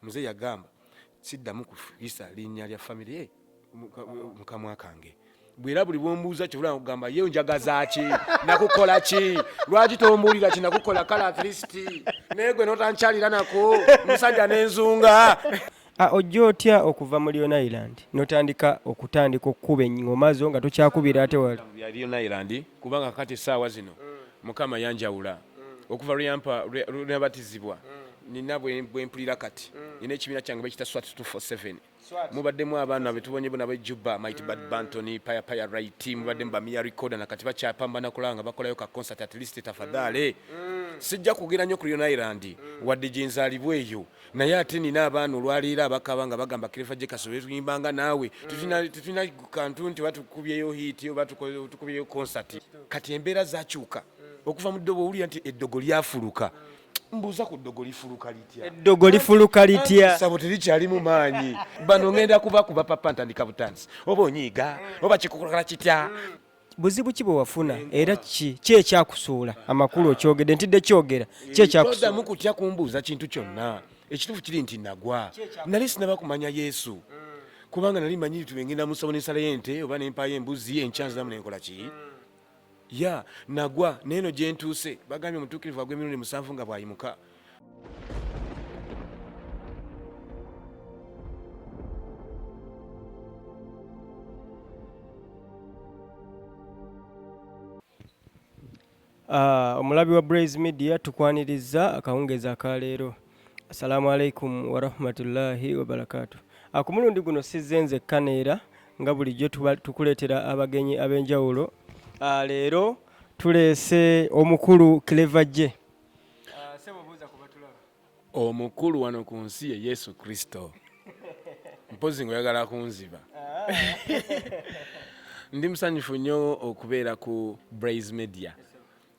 muzeeyi yagamba siddamu kuyisa linnya lya family mukamwa kange bwera buli bwombuuza kyobula kugamba ye njagaza ki nakukola ki lwaki tombuulira ki nakukola kala at least naye gwe notankyalira nako musajja n'enzunga. Ojja otya okuva mu Lyon Island n'otandika okukuba engoma zo nga tokyakubira ate wali ya Lyon Island kubanga kati essaawa zino mukama yanjawula okuva lwenabatizibwa nina bwempulira kati nina ekibiina kyange bakita SWAT 247 mubaddemu abaana betubonye bona bejjuba Mighty Bad Bantony Paya Right mubaddemu bamia recorder na kati bakyapambana kulanga bakolayo ka concert at least tafadhale sijja kugera nnyo ku Lyon Island wadde gyenzaalibwa eyo naye ate nina abaana olwaliira abakaba nga bagamba Clever J kasobole tuyimbanga naawe tutuna kantu nti batukubyeyo hit oba tukubyeyo concert kati embeera zakyuka okuva mu ddobo owulira nti eddogo lyafuluka mbuuza ku ddogo lifuluka litya eddogo lifuluka litya sabo terikyali mu maanyi bano ngenda kuba papa ntandika butansi oba onyiiga oba kikukola kitya buzibu ki bwe wafuna era ki ekyakusuula amakulu okyogedde ntidde kyogera ki ekyakusuula mu kutya kumbuuza kintu kyonna ekituufu kiri nti nagwa nali sinaba kumanya Yesu kubanga nali manyi tubengenda mu ssabo n'ensala y'ente oba n'empaayo embuzi enkyanziramu nenkola ki ya nagwa neeno gye ntuuse bagambye omutuukirivu agw'emirundi 7 nga bw'ayimuka. Omulabi wa Blaze Media tukwaniriza akawungeezi akaleero. Assalamu alaikum warahmatullahi wabarakatuh. Ku mulundi guno sizzenze kaneera nga bulijjo tukuleetera abagenyi ab'enjawulo. Leero tuleese omukulu Clever J. Omukulu wano ku nsi ye Yesu Kristo. Mpozi ngoyagala kunziba. Ndi musanyufu nnyo okubeera ku Blaze Media.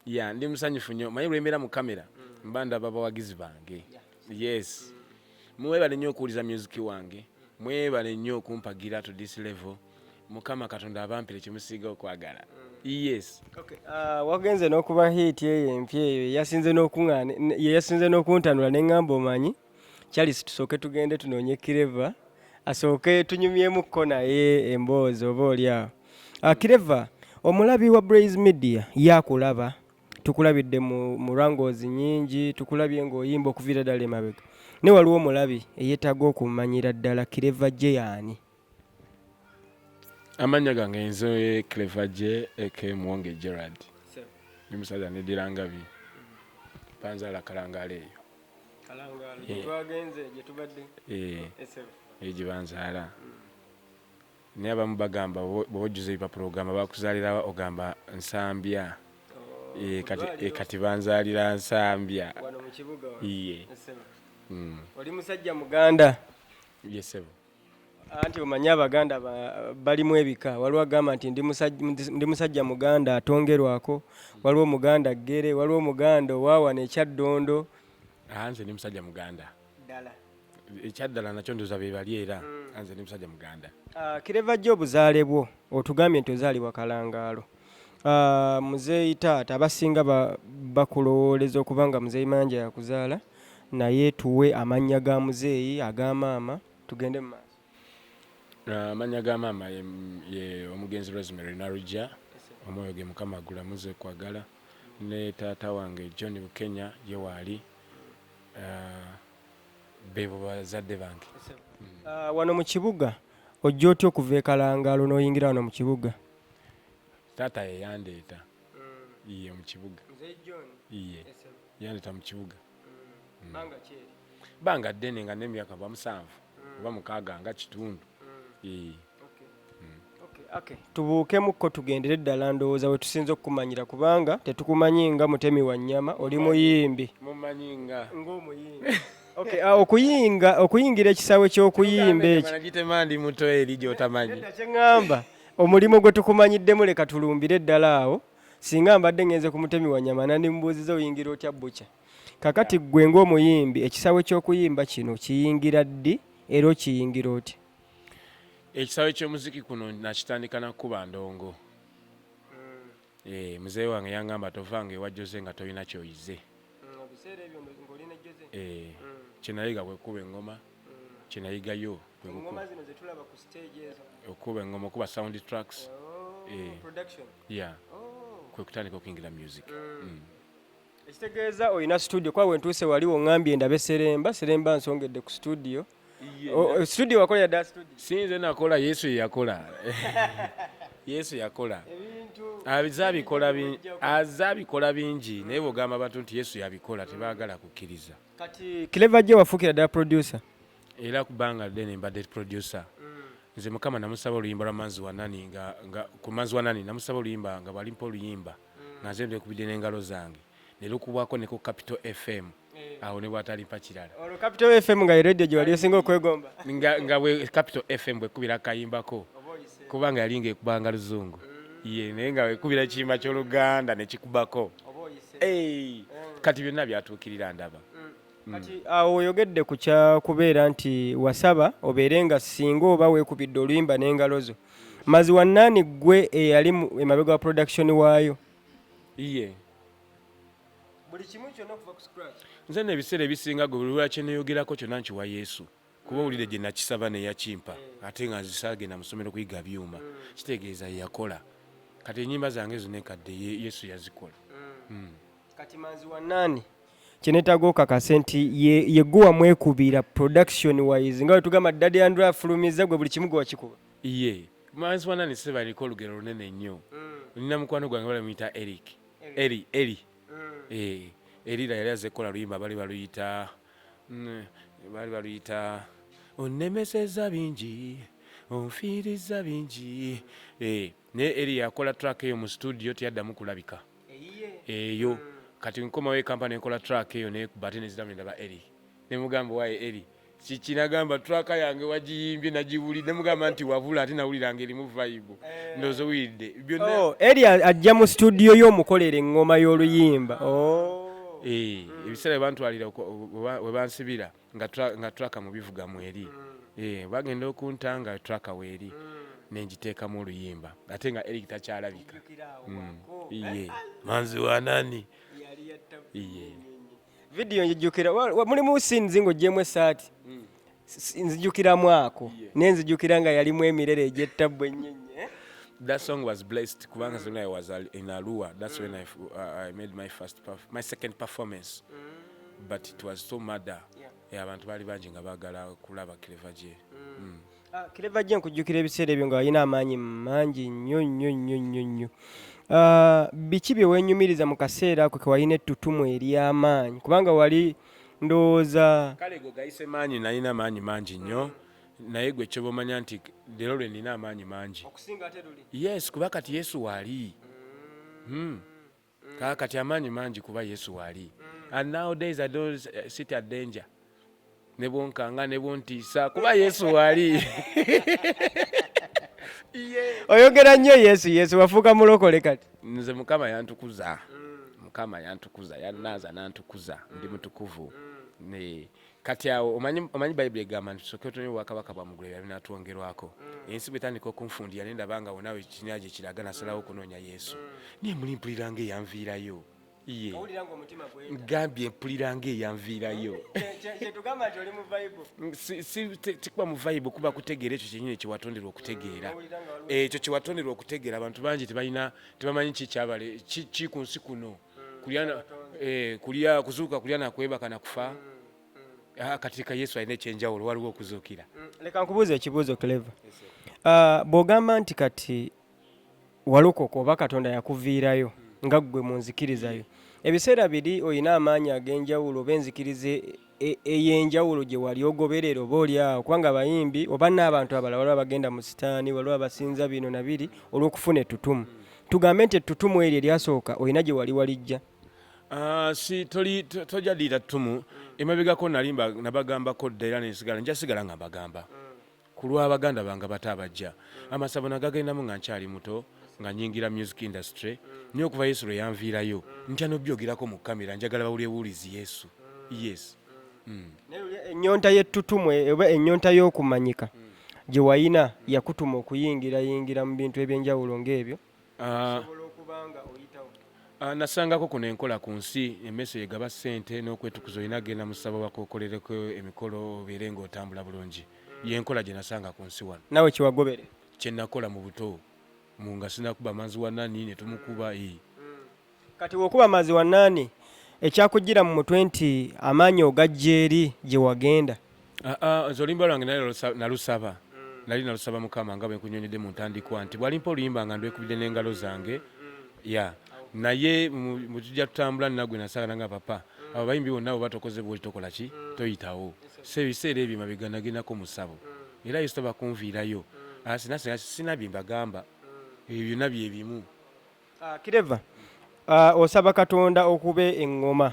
Ya ndi musanyufu nnyo manyi lwembeera mu kamera mba ndaba abawagizi bange. Yes. Mwebale nnyo okuwuliza music wange. Mwebale nnyo okumpagira to this level. Mukama Katonda abampire kimusiiga okwagala. Yes. Okay. Wagenze n'okuba hit eyo empya eyo yasinze n'okuntanula n'eŋŋamba omanyi Charles tusooke tugende tunoonye Clever asooke tunyumyemukko naye emboozi oba oliawo. Clever omulabi wa Blaze Media yakulaba tukulabidde mu rangozi nyingi tukulabye ng'oyimba okuviira ddala emabega ne waliwo omulabi eyeetaaga okumanyira ddala Clever J yani. Amanya gange nze Clever J eke Muwonge Gerard. Ni musajja nedirangabi. Panzala kalangala eyo. Kalangala twagenze gye tubadde. Egibanzala. Naye abamu bagamba bw'ojjuza ebipa program bakuzaalira ogamba nsambya. Kati banzaalira nsambya. Wano mu kibuga. Oli musajja Muganda. Yes. Anti omanya Abaganda balimu ebika waliwo agamba nti ndi musajja Muganda atongerwako waliwo Muganda Ggere waliwo Muganda owaawa n'ekyaddondo. Nze ndi musajja Muganda ddala ekyaddala nakyo ndoza be bali era nze ndi musajja Muganda. Clever J obuzaale bwo otugambye nti ozaalibwa Kalangaalo. Muzeeyi taata abasinga bakulowooleza okuba nga muzeeyi Mayanja yakuzaala naye tuwe amannya ga muzeeyi aga maama tugende mu maaso. Amanya ga maama ye omugenzi Rosemary Naruja omwoyo ge Mukama agulamuze kwagala ne taata wange John Bukenya ye waali bebo bazadde bange. Wano mu kibuga ojja otya okuva e Kalangaalo n'oyingira wano mu kibuga? Taata ye yandeeta iye mu kibuga. Iye yandeeta mu kibuga. Banga ddene nga n'emyaka ba 7 oba 6 nga kitundu. Okay. Tubuukemukko tugendere ddala ndowooza we tusinza okukumanyira kubanga tetukumanyi nga mutemi wa nnyama oli muyimbi. Mumanyinga ng'omuyimbi. Okay, okuyingira ekisaawe ky'okuyimba ekyo. Nagitema ndi muto eri gy'otamanyi. Kyeŋŋamba omulimu gwe tukumanyiddemu leka tulumbire ddala awo singa mbadde ngenze ku mutemi wa nnyama nandimubuuziza oyingira otya bukya. Kakati ggwe ng'omuyimbi ekisaawe ky'okuyimba kino kiyingira ddi era okiyingira otya? Ekisaawe ky'omuziki kuno nakitandika nakuba ndongo. Muzeeyi wange yangamba tovanga ewa Jose nga tolina kyoyize. kyenayiga bwe kuba engoma kyenayigayo engoma zino zetulaba ku stage ezo okuba engoma okuba sound tracks production yeah kwe kutandika okuyingira music ekitegeeza olina studio kwa wentuuse waliwo ŋŋambye ndabe seremba nsongedde ku studio studio wakola yadda studio sinze nakola yesu yakola yesu yakola azabikola bingi naye bwogamba abantu nti yesu yabikola tebaagala kukkiriza kati Clever J wafuukira ddala producer era kubanga ddene mbadde producer nze mukama namusaba oluyimba lwa manzi wanani nga ku manzi wanani namusaba oluyimba nga bwalimpa oluyimba nga nze ndekubidde n'engalo zange nelukubwako ne ku Capital FM awo ne bwatalimpa kirala olwo Capital FM nga radio gye wali osinga okwegomba nga bwe Capital FM bwekubira akayimbako kubanga yali ngaekubanga luzungu ye naye nga wekubira ekiyimba ky'oluganda nekikubako kati byonna byatuukirira ndaba kati awo oyogedde ku kyakubeera nti wasaba obeere nga singa oba weekubidde oluyimba n'engalo zo mazi wannaani ggwe eyali emabega wa production waayo iye buli kimu kyonna okuva ku scratch nze n'ebiseera ebisinga gwe buli lwakye neeyogerako kyonna nkiwa yesu kuba owulire gye nakisaba neyakimpa ate nga nzisaagenda mu ssomero kuyiga byuma kitegeeza yakola kati ennyimba zange zonna enkadde yesu yazikola kati mazi wannaani kyenetaaga okakase nti yeggwe wamwekubira production wise nga wetugamba Daddy Andrew afulumiza gwe buli kimu gwe wakikuba iye manzi wanani seba aliko olugero lunene nnyo nina mukwano gwange balamuyita eri erira yali azekola luyimba bali baluyita onnemeseza bingi onfiiriza bingi naye eri yakola track eyo mu studio teyaddamu kulabika eyo kati nkomawo ekampani enkola track eyo nekubate neziramu ndaba eri nemugamba waye eri kikinagamba traka yange wagiyimbye nagiwulidde nemugamba nti wabula ate nawuliranga erimu vibe ndowooza owulidde byonna eri ajja mu studio y'omukolera eŋŋoma y'oluyimba ebiseera bantwalira we bansibira nga traka mubivuga mweri bagenda okuntanga traka weeri nenjiteekamu oluyimba ate nga eri takyalabika manzi wanani video njijukira mulimu scenes ng'oggyemu essaati nzijukiramu ako nenzijukira nga yalimu emirere egy'ettabbu ennyenye. That song was blessed kubanga when I was in Arua. That's when I made my second performance. But it was so murder. Abantu bali bangi nga baagala kulaba Clever J. Clever J nkujjukira ebiseera ebyo nga walina amaanyi mangi nnyo. Biki bye weenyumiriza mu kaseera ako ke walina ettutumu ery'amaanyi kubanga wali ndowooza kale go gayise maanyi nalina amaanyi mangi nnyo naye gwe kyoba omanya nti leero lwe nina amaanyi mangi okusinga ate luli yes kuba kati Yesu waali kati amaanyi mangi kuba Yesu waali and nowadays I don't sit at danger ne bwonkanga ne bwontiisa kuba Yesu waali oyogera nnyo Yesu wafuuka mulokole kati nze Mukama yantukuza yanaaza nantukuza ndi mutukuvu kati awo omanyi Bayibuli egamba nti tusooke tutonye obwakabaka bwa muggulu ebyo binatwongerwako ensi bwetandika okunfundira ne ndaba nga wonaawe kinyaji ekiraga nasalawo okunoonya Yesu naye muli mpuliranga eyanviirayo ngambye mpuliranga eyanviirayo tikuba mu Bible kuba kutegeera ekyo kyenyini kyewatonderwa okutegeera ekyo kyewatonderwa okutegeera abantu bangi tebamanyi kikyabale ki ku nsi kuno kulya kuzuuka kulya nakwebaka nakufa katika Yesu alina ekyenjawulo waliwo okuzuukira. Leka nkubuuza ekibuuzo Clever. Bw'ogamba nti kati walokoka oba Katonda yakuviirayo nga ggwe mu nzikirizayo ebiseera biri olina amaanyi ag'enjawulo oba enzikiriza ey'enjawulo gye wali ogoberera oba oli awo kubanga abayimbi oba n'abantu abalala waliwo abagenda mu sitaani waliwo abasinza bino na biri olw'okufuna ettutumu tugambe nti ettutumu eryo eryasooka olina gye wali walijja tojja ddiira ttumu emabegako nali nabagambako dda era njasigala nga mbagamba ku lw'abaganda bange bato abajja amasabo nagagendamu nga nkyali muto nga nyingira music industry niyo okuva Yesu lwe yanviirayo ntya n'obyogerako mu kamera njagala bawulire buwulizi Yesu yes ennyonta y'ettutumu oba ennyonta y'okumanyika gye wayina yakutuma okuyingira mu bintu eby'enjawulo ng'ebyo Nasangako kuno enkola ku nsi emmese egaba ssente n'okwetukuza olina genda mu ssaba wakokolereko emikolo obeere ng'otambula bulungi. Yenkola gye nasanga ku nsi wano. Nawe kiwagobere? Kye nakola mu buto nga sinakuba manzi wa nani ne tumukuba. Kati bw'okuba mazi wa nani ekyakugira mu mutwe nti amaanyi ogajja eri gye wagenda? Nze oluyimba lwange nalusaba. Nali nalusaba Mukama nga bwe nkunyonyedde mu ntandikwa nti bwalimpa oluyimba nga ndwekubidde n'engalo zange. Naye mu tujja tutambula nagwe nasagala nga papa abayimbi bonna bo batokoze bwoli tokola ki toyitawo. Ebiseera ebyo mabega nagendako mu ssabo era Yesu bakunviirayo. Sinabye mbagamba ebyo byonna bye bimu. Kireva, osaba Katonda okuba eŋŋoma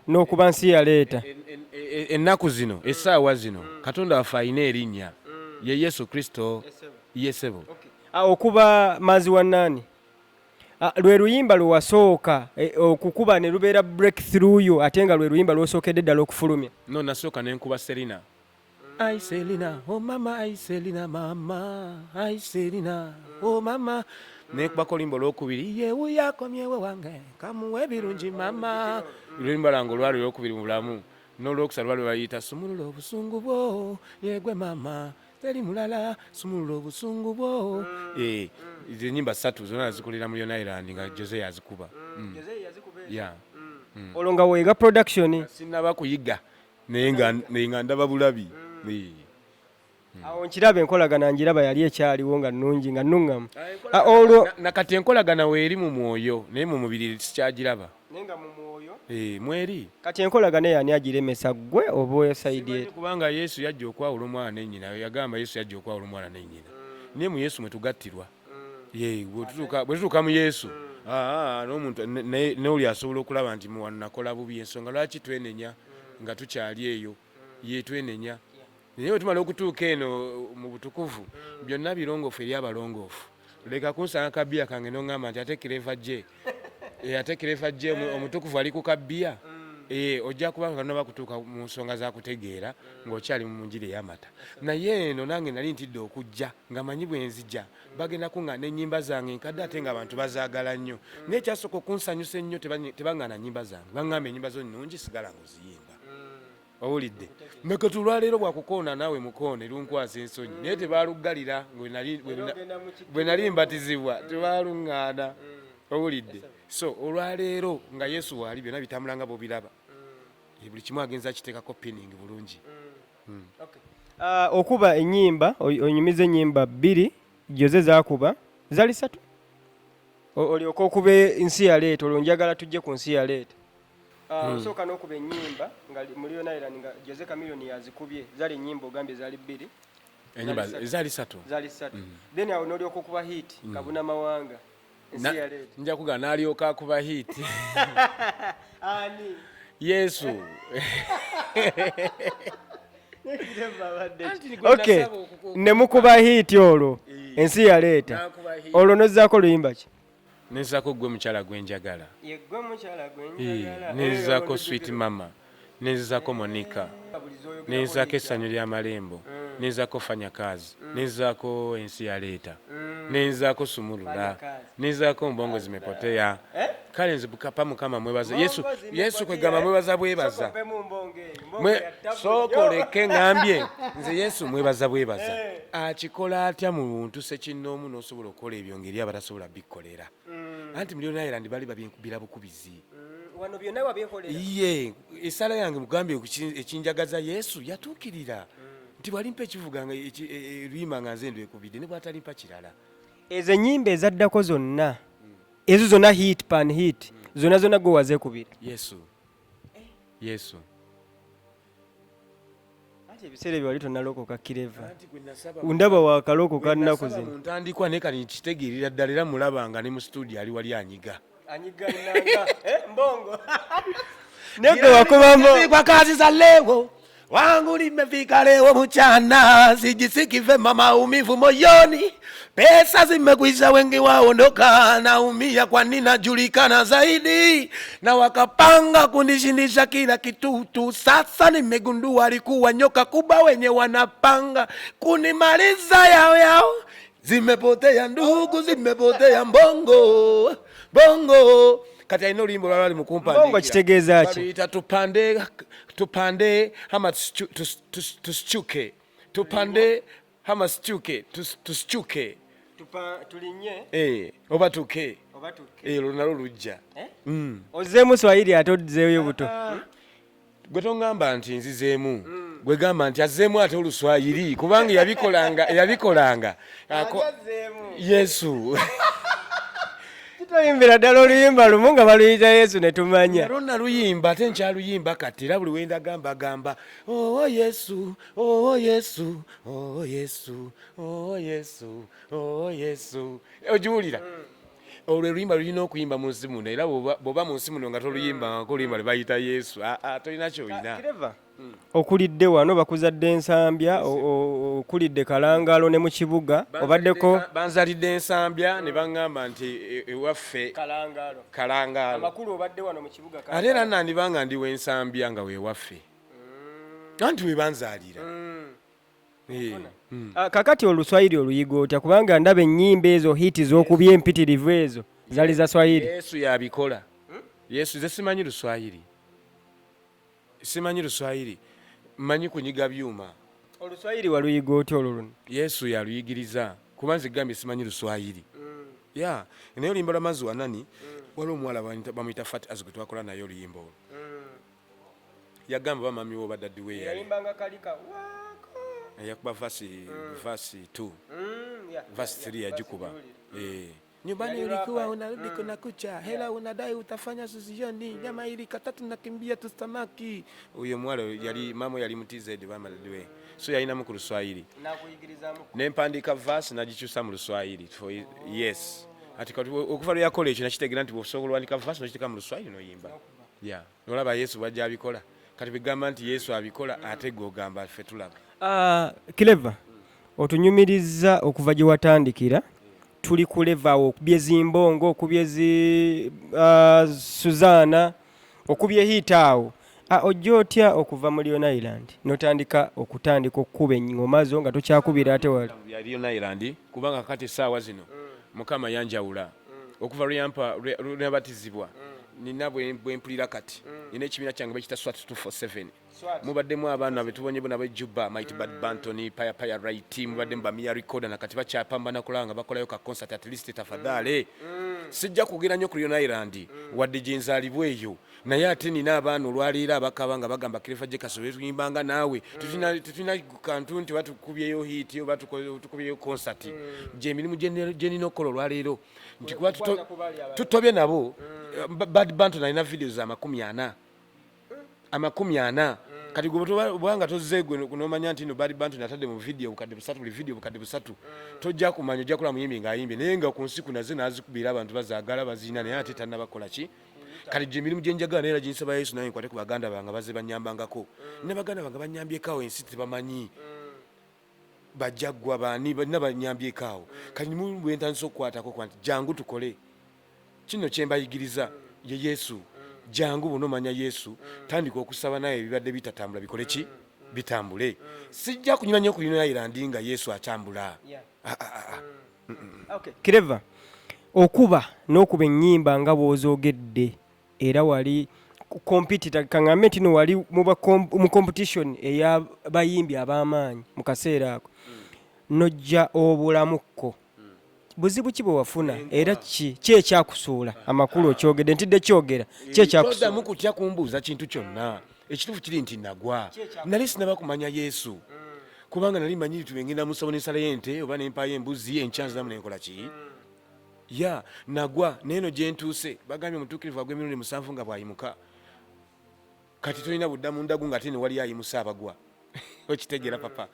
n'okuba nsi yaleeta. Ennaku zino essaawa zino Katonda waffe alina erinnya ye Yesu Kristo. Yesebo. Okuba mazi wa nani lwe luyimba lwe wasooka okukuba ne lubeera breakthrough yo ate nga lwe luyimba lw'osookedde ddala okufulumya? No, nasooka ne nkuba Selina. Ai Selina, oh mama, ai Selina mama, ai Selina, oh mama. Ne kubako limbo lwokubiri yewu yakomyewe wange kamuwe birungi mama. Luyimba lwange olwali olwokubiri mu bulamu. N'olwokusatu lwali bayita sumulula obusungu bwo yegwe mama teri mulala sumulula obusungu bwo. Izo nnyimba ssatu zonna nazikulira mu Lyon Island nga Jose yazikuba. Olwo nga weega production? Sinnaba kuyiga naye nga ndaba bulabi. Awo nkiraba enkolagana njiraba yali ekyaliwo nga nnungi nga nnuŋŋamu. Nakati enkolagana weeri mu mwoyo naye mu mubiri sikyagiraba. Nenga mu mwoyo mweri. Kati enkolagana yani agiremesa gwe oba side? Kubanga Yesu yajja okwawula omwana ne nnyina. Yagamba Yesu yajja okwawula omwana ne nnyina. Naye mu Yesu mwe tugattirwa. Bwe tutuuka mu Yesu n'omuntu n'oli asobola okulaba nti muwano nakola bubi. Ensonga lwaki twenenya nga tukyali eyo twenenya. Naye bwe tumala okutuuka eno mu butukuvu byonna birongoofu eri abalongoofu. Leka kunsanga kabbiya kange n'oŋŋamba nti ate Kireva J. Ate Kireva J omutukuvu ali ku kabbiya. Ojja kuba nga noba kutuuka mu nsonga za kutegeera ng'okyali mu njiri ey'amata. Naye eno nange nali ntidde okujja nga manyi bwe nzija bagenda kuŋŋaana ennyimba zange nkadde ate nga abantu bazaagala nnyo. Naye ekyasooka okunsanyusa ennyo tebaŋŋaana nnyimba zange. Baŋŋamba ennyimba zo nnungi sigala ng'oziyimba. Owulidde? Nakati olwaleero bwakukoona naawe mukoone lunkwasa ensonyi. Naye tebaaluggalira bwe nali mbatizibwa tebaaluŋŋaana. Owulidde? So olwaleero nga Yesu waali byonna bitambula nga bw'obiraba. Buli kimu agenza akiteekako pinning bulungi. Okuba ennyimba onyumiza ennyimba 2 Jose zaakuba zali 3. Olyoka okuba ensi yaleeta olwo njagala tujje ku nsi yaleeta. Osooka n'okuba ennyimba nga mu Lyon Island nga Jose Chameleone yazikubye zali ennyimba ogambye zali 2. Ennyimba zali 3. Zali 3. Then awo n'olyoka okuba hit Kabuna Mawanga. Nja kuga n'alyoka akuba hit. Ani? Yesu. Okay. Ne mukuba hit olwo ensi yaleeta. Olwo nozzaako luyimba ki? Nenzako gwe mukyala gwenjagala. Ye gwe mukyala gwenjagala. Nenzako Sweet Mama. Nenzako Monica. Nenzako Essanyu ly'Amalembo. Nenzako Fanyakazi. Nenzako ensi yaleeta. Nenzako Sumulula. Nenzako Mbongo zimepotea. Kale nze bukapa Mukama mwebaza. Yesu kwegamba mwebaza bwebaza. Sookoleke ngambye nze Yesu mwebaza bwebaza. Akikola atya mu buntu sekinnoomu n'osobola okukola ebyo ngeri abatasobola bikkolera. Anti mu Lyon Island bali babinkubira bukubizi. Wano byonna wabyekolera? Ye, esala yange mugambye ekinjagaza Yesu yatuukirira. Nti bwalimpa ekivuga nga luyimba nga nze ndwekubidde ne bwatalimpa kirala. Ezo ennyimba ezaddako zonna ezo zonna hit pan hit zonna gwe wazeekubira? Yesu. Ate ebiseera ebyo wali tonnalokoka Kireva. Ndaba wakalokoka nnaku zino. Ntandikwa naye kati nkitegeerera ddala era mulabanga ne mu studio ali wali anyiga. Anyiga nanga Mbongo. Nege wakuba Mbongo. Kwa kazi za leo wangu limefika leo mchana, sijisiki vema maumivu moyoni, pesa zimekwisha wengi waondoka, naumia kwa nini najulikana zaidi, na wakapanga kunishindisha kila kitutu, sasa nimegundua alikuwa nyoka kubwa wenye wanapanga kunimaliza yao. Zimepotea ndugu, zimepotea Mbongo, bongo kati alina oluyimba olwala ali mu kumpandikira bongo kitegeeza ki baluyita tupande hama tusichuke tupande hama sichuke tusichuke tulinye oba tuke olwo nalwo lujja ozzeemu swahili ate odzeeyo buto gwe tongamba nti nzizeemu gwe gamba nti azzeemu ate oluswayiri kubanga yabikolanga yesu toyimbira ddala oluyimba lumu nga baluyita yesu ne tumanya ronna luyimba ate nkyaluyimba kati era buli wenda gamba yesu yesu yesu yesu yesu ogiwulira olwo oluyimba lulina okuyimba mu nsi muno era bw'oba mu nsi muno nga toluyimbangako oluyimba lwe bayita yesu tolina kyolina okulidde wano bakuzadde ensambya okulidde kalangalo ne mu kibuga obaddeko banzalidde ensambya ne baŋŋamba nti ewaffe kalangalo amakulu obadde wano mu kibuga ate era nandibanga ndi w'ensambya nga weewaffe anti we banzaalira kakati oluswayiri oluyiga otya kubanga ndaba ennyimba ezo hiti z'okubya empitirivu ezo zali za swayiri yesu yabikola yesu ze simanyi luswayiri mmanyi kunyiga byuma oluswayiri waluyiga otya olwo luno yesu yaluyigiriza kuba nze gambye simanyi luswayiri naye oluyimba lwa mazzi wanani waliwo omuwala bamuyita fat as gwe twakola naye oluyimba olwo yagamba bamami wo badaddi we yakuba vasi 2 vasi 3 yagikuba nyumbani ulikuwa unarudi kuna kucha hela unadai utafanya suzioni nyama ilika 3 nakimbia tusamaki uyo mwalo yali mamo yali mutizedi bamadwe so yalina mu Luswahili nempandika vasi nagikyusa mu Luswahili for yes ati okuva lya college nakitegera nti bwosobola olwandika vasi nakitika mu Luswahili noyimba nolaba Yesu bwajja abikola kati bigamba nti Yesu abikola ate gogamba ffe tulaba Clever otunyumiriza okuva gye watandikira tuli kuleva okubye zimbongo okubye Suzana okubye hitaawo ojja otya okuva mu Lion Island notandika okukuba engoma zo nga tokyakubira ate wali ya Lion Island kubanga kati saawa zino mukama yanjawula okuva lwabatizibwa nina bwe mpulira kati nina ekibiina kyange bakita SWAT 247 mubaddemu abaana betubonye bona bejjuba Mighty Bad Bantony Paya Right mubaddemu bamia recorder na kati bakyapambana kulanga bakolayo ka concert at least tafadhale sijja kugira nnyo ku Lion Island wadde gyenzaalibweyo naye ate nina abaana olwaliira abakabanga bagamba Clever je kasobe tuyimbanga naawe tutuna kantu nti batukubyeyo hit yo batukubyeyo concert je emirimu gye nina okukola olwaliiro nti kuba tutobye nabo Bad Bantony alina videos amakumi ana kati bwanga tozegwe kunomanya nti no Bad Bantony atadde mu video bukadde busatu buli video bukadde busatu tojja kumanya ojja kula muyimbi ng'ayimbe naye nga ku nsiku naze nazikubira abantu bazaagala bazina naye ate tannabakola ki kati gye emirimu gye njagala naye ginsaba Yesu naye nkwate ku baganda bange baze banyambangako ne baganda bange banyambyekaawo ensi tebamanyi bajjaggwa baani nabanyambyekaawo kati bwe ntandisa okukwatako kwa nti jangu tukole kino kyembayigiriza ye Yesu jangu bunomanya Yesu tandika okusaba naye ebibadde bitatambula bikole ki bitambule sijja kunyuma nnyo ku Lion Island nga Yesu atambula okay Clever okuba n'okuba ennyimba nga bw'ozoogedde era wali competitor kaŋŋambe nti no wali mu competition ey'abayimbi ab'amaanyi mu kaseera ako nojja obulamuko buzibu ki bwe wafuna era ki ekyakusuula amakulu okyogedde ntidde kyogera ki ekyakusuula mu kutya kumbuuza kintu kyonna ekituufu kiri nti nagwa nali sinaba kumanya Yesu kubanga nali manyi tubengenda mu ssabo n'ensala y'ente oba n'empaayo embuzi enkyanziramu nenkola ki nagwa naye no gye ntuuse bagambye omutuukirivu agwa emirundi 7 nga bwayimuka kati tolina buddamu ndagu nga ate ne wali ayimusa abagwa okitegera papa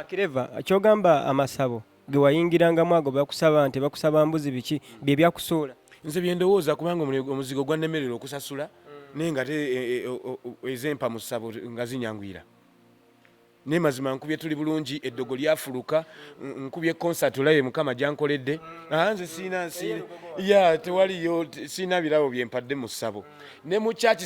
Clever kyogamba amasabo ge wayingirangamu ago bakusaba nti bakusaba mbuzi biki bye byakusuula nze byendowooza kubanga omuzigo gwannemerera okusasula naye nga ezempa mu ssabo nga zinyangwira naye mazima nkubye tuli bulungi eddogo lyafuluka nkubye concert olabe mukama gyankoledde nze tewaliyo siina birabo byempadde mu ssabo ne mu kyaki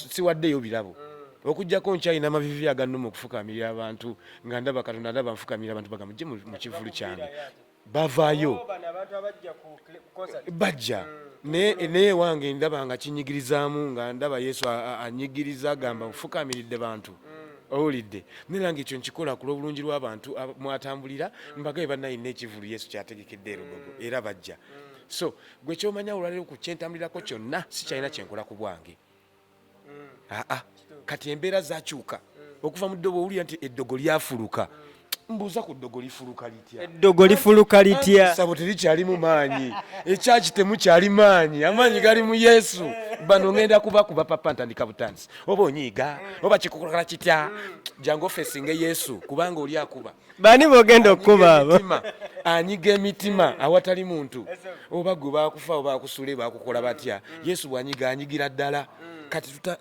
siwaddeyo birabo okujjako nkyalina amavivi aganuma okufukamirira abantu nga ndaba Katonda ndaba nfukamirira abantu bagamba gye mu kivulu kyange bavaayo bajja naye wange ndaba nga kinyigirizaamu nga ndaba Yesu anyigiriza agamba nfukamiridde bantu owulidde nange ekyo nkikola ku lw'obulungi lw'abantu mwatambulira mbagaye bannayina ekivulu Yesu kyategekedde erugogo era bajja so gwe kyomanya olwaleero ku kyentambulirako kyonna si kyalina kyenkola ku bwange kati embeera zakyuka okuva mu ddobo owulira nti eddogo lyafuluka mbuuza ku ddogo lifuluka litya eddogo lifuluka litya sabo terikyali mu maanyi ekyaki temukyali maanyi amaanyi gali mu Yesu bano ngenda kuba papa ntandika butandisi oba onyiiga oba kikukola kitya jangu ofeesinga Yesu kubanga oli akuba bani bogenda okuba abo anyiga emitima awatali muntu oba gwe bakufa oba akusule bakukola batya Yesu bwanyiga anyigira ddala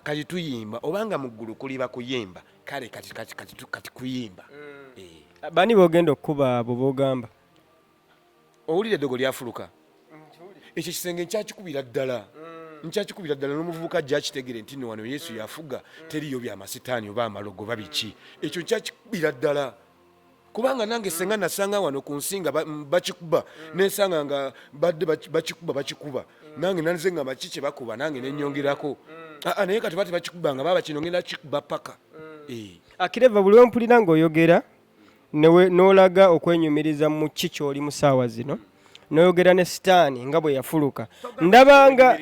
kati tuyimba obanga mu ggulu kuliba kuyimba kale kati kuyimba bani bogenda okuba abo bogamba owulire eddogo lyafuluka ekyo kisenge nkyakikubira ddala n'omuvubuka ajja akitegere nti wano Yesu yafuga teriyo byamasitaani oba amalogo babiki ekyo nkyakikubira ddala kubanga nange senga nasanga wano ku nsinga bakikuba nesanga nga badde bakikuba nange nanze nga baki kye bakuba nange nenyongerako naye kati bati bakikuba nga baba kino ngenda kikuba paka Akireva buli ompulira ng'oyogera n'olaga okwenyumiriza mu kiki oli mu ssaawa zino n'oyogera ne sitaani nga bwe yafuluka ndabanga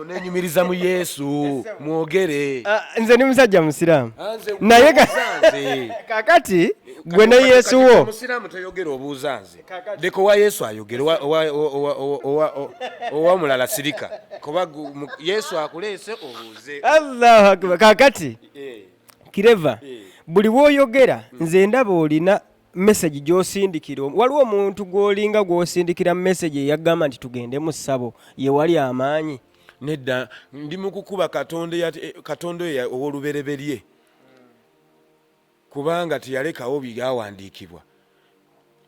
nenyumiriza mu Yesu mwogere nze ni musajja musiraamu naye kakati gwe ne Yesu wo musiraamu toyogera obuuza nze deko wa Yesu ayogere owa mulala sirika kuba Yesu akuleese obuuze Allahu akbar kakati Kireva buli woyogera nze ndaba olina message gy'osindikira waliwo omuntu gw'olinga gw'osindikira message eyagamba nti tugende mu ssabo ye wali amaanyi nedda ndi mu kukuba katonda ow'olubereberye kubanga teyalekawo byawandiikibwa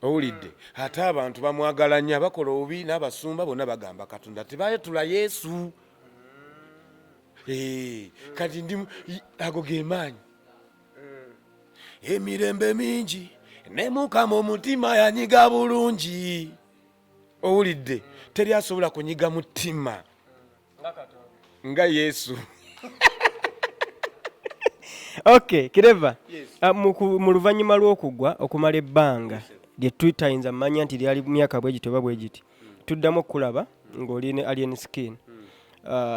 owulidde ate abantu bamwagala nnyo abakola obubi n'abasumba bonna bagamba katonda tebayetula Yesu kati ndi ago ge maanyi emirembe mingi ne Mukama omutima yanyiga bulungi owulidde teri asobola kunyiga mutima nga Yesu Okay Kireva mu luvannyuma lw'okugwa okumala ebbanga lye tutayinza mmanya nti lyali myaka bwe giti oba bwe giti tuddamu okulaba ng'oli ne alien skin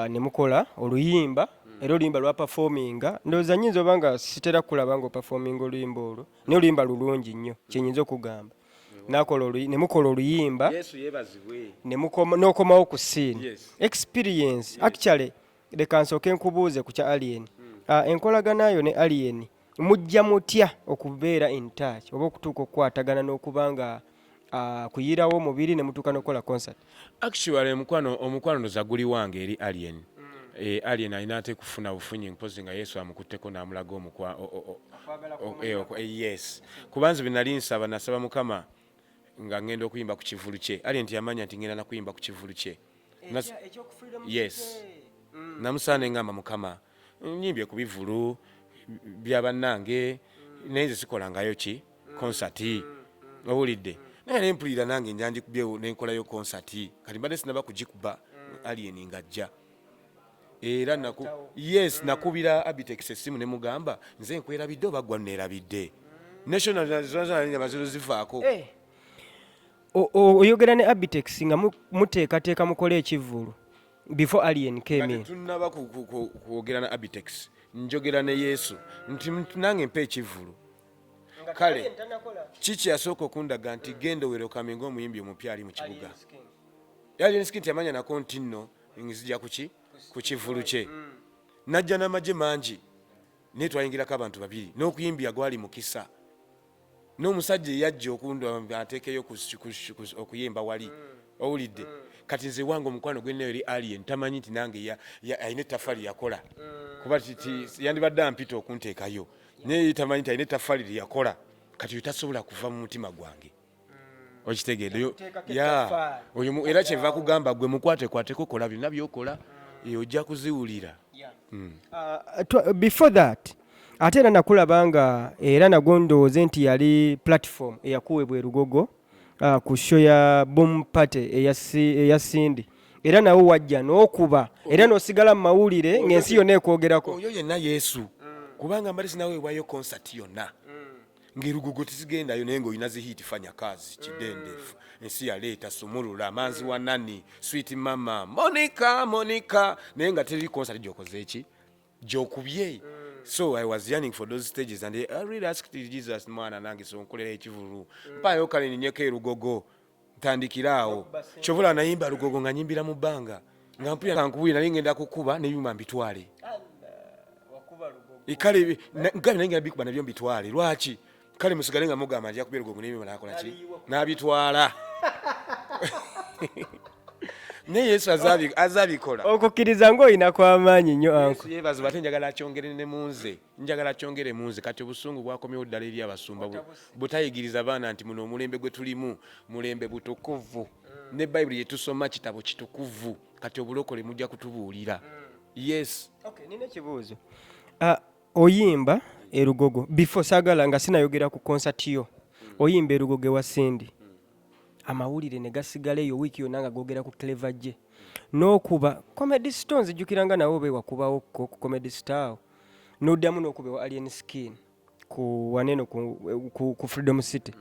ne mukola oluyimba era oluyimba lwa performinga ndowooza nnyinza oba nga sitera kulaba ng'operforminga oluyimba olwo naye oluyimba lulungi nnyo kyenyinza okugamba ne mukola oluyimba n'okomawo ku scene experience actually leka nsooke nkubuuze ku kya alien enkolagana yo ne alien mujja mutya okubeera in touch oba okutuuka okukwatagana n'okuba nga kuyirawo omubiri ne mutuuka n'okukola concert actually omukwano ndoza guli wange eri alien alien alina ate kufuna bufunyi mpozi nga Yesu amukutteko n'amulaga yes kubanze binali nsaba nasaba Mukama nga ngenda okuyimba ku kivulu kye alien yamanya nti ngenda nakuyimba ku kivulu kye yes namusaana engamba Mukama nyimbye ku bivulu byabannange naye nze sikolangayo ki konsati owulidde naye nempulira nange njanjikubyewo nenkolayo konsati kati mbadde sinaba kugikuba alien ngajja era nakubira Abitex essimu ne mugamba nze nkwerabidde oba ggwa nneerabidde national zivaako oyogera ne Abitex nga muteekateeka mukola ekivulu before alien came in tunaba kwogera na Abitex njogera ne Yesu nti nange mpa ekivulu kale kiki yasooka okundaga nti genda werokame ng'omuyimbi omupya ali mu kibuga alien skin yamanya nako nti nno nzija ku kivulu kye najja n'amagye mangi naye twayingirako abantu babiri n'okuyimbya gwali mukisa n'omusajja eyajja okunda ateekeyo okuyimba wali owulidde kati nze wange omukwano gwenneyo eri alien tamanyi nti nange alina ettafali yakola kuba yandibadde ampita okunteekayo naye tamanyi nti alina ettafali lyeyakola kati tasobola kuva mu mutima gwange okitegeereyo era kyenva kugamba gwe mukwatekwateko kola byonna byokola ojja kuziwulira before that ate era nakulaba nga era nagwo ndowooze nti yali platform eyakuweebwa erugogo ku show ya Boom Party eya Cindy era nawo wajja n'okuba era n'osigala mu mawulire ng'ensi yonna ekwogerako. Oyo yenna Yesu kubanga mbali sinaweebwayo concert yonna ng'erugogo tisigendayo naye ng'olina zihiiti fanya kazi kidendefu ensi yaleeta sumulula manzi wa nani sweet mama Monica naye nga teri concert gy'okoze eki gy'okubye. So I was yearning for those stages and I really asked Jesus mwana nange sonkolera ekivulu mpayo kale ninyeko erugogo ntandikiraawo kyovula nayimba lugogo nga nyimbira mu bbanga nga mpulira kankubuli nali ngenda kukuba nebyuma mbitwale kale ngabi nange nabikuba nabyo mbitwale lwaki kale musigale nga mugamba nja kubera lugogo nebyuma nakolaki nabitwala ne Yesu azabikola okukkiriza ng'olina kw'amaanyi nnyo anko. Yesu bate njagala akyongere ne munze njagala akyongere munze kati obusungu bwakomyewo ddala eri abasumba butayigiriza abaana nti muno omulembe gwe tulimu mulembe butukuvu ne Bayibuli yetusoma kitabo kitukuvu kati obulokole mujja kutubuulira. Yes. Okay, nina ekibuuzo. Oyimba erugogo before saagala nga sinayogera ku concert yo oyimba erugogo ewa Cindy amawulire ne gasigaleyo wiiki yonna nga googera ku Clever J n'okuba Comedy Stones jjukiranga nawo beewakubawo ku Comedy Star n'oddamu n'okuba Alien Skin ku waneno ku Freedom City.